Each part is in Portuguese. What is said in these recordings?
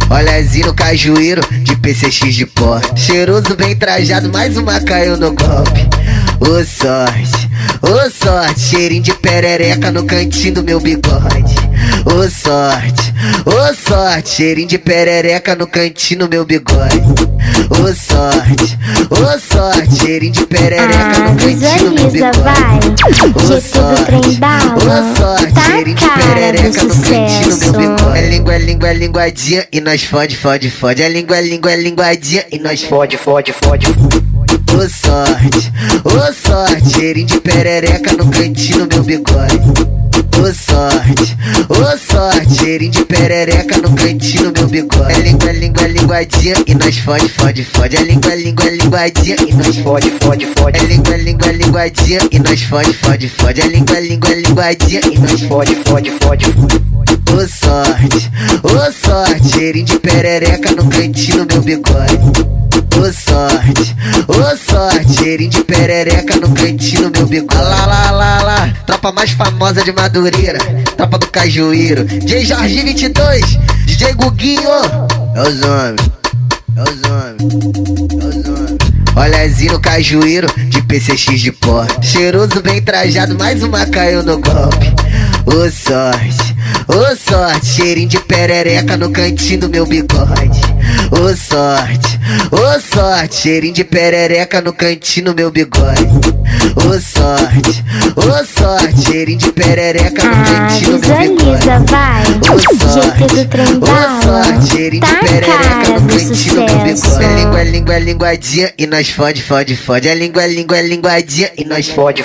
Olhazinho no cajueiro, de PCX de pó. Cheiroso, bem trajado, mais uma caiu no golpe. Ô sorte, ô sorte, cheirinho de perereca no cantinho do meu bigode. Ô sorte, cheirinho de perereca no cantinho do meu bigode. Ô sorte, cheirinho de perereca no cantinho do meu bigode. Ô sorte, cheirinho de perereca no cantinho do meu bigode. É linguadinha e nós fode. É linguadinha e nós fode. Ô sorte, cheirinho de perereca no cantinho do meu bigode. Ô sorte, cheirinho de perereca no cantinho do meu bigode. É linguadinha e nós fode. É linguadinha e nós fode. É linguadinha e nós fode. É linguadinha e nós fode. Ô sorte, cheirinho de perereca no cantinho do meu bigode. Ô sorte, cheirinho de perereca no cantinho do meu bigode. Lá, tropa mais famosa de Madureira, tropa do Cajueiro. DJ Jorge 22, DJ Guguinho. É os homens. Olhazinho no cajueiro, de PCX de pó. Cheiroso, bem trajado, mais uma caiu no golpe. Ô sorte, cheirinho de perereca no cantinho do meu bigode. Ô sorte, cheirinho de perereca no cantinho do meu bigode. Ô sorte, cheirinho de perereca no cantinho do meu bigode. Ô sorte, cheirinho de perereca no cantinho do meu bigode. É linguadinha e nós fode. É linguadinha e nós fode.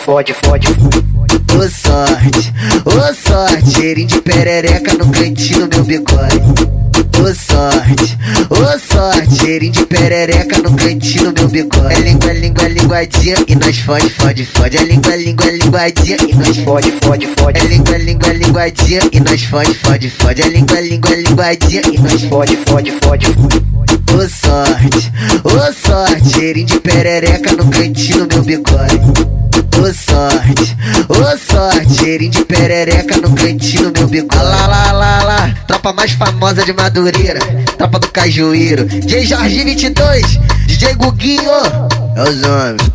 Ô sorte, cheirinho de perereca no cantinho do meu bigode. Ô sorte, cheirinho de perereca no cantinho do meu bigode. É linguadinha e nós fode. É linguadinha e nós fode. É linguadinha e nós fode. É linguadinha e nós fode. Ô sorte, cheirinho de perereca no cantinho do meu bigode. Ô sorte, cheirinho de perereca no cantinho do meu bigode. Lá, tropa mais famosa de Madureira, tropa do Cajueiro. DJ Jorge 22, DJ Guguinho. É os homens.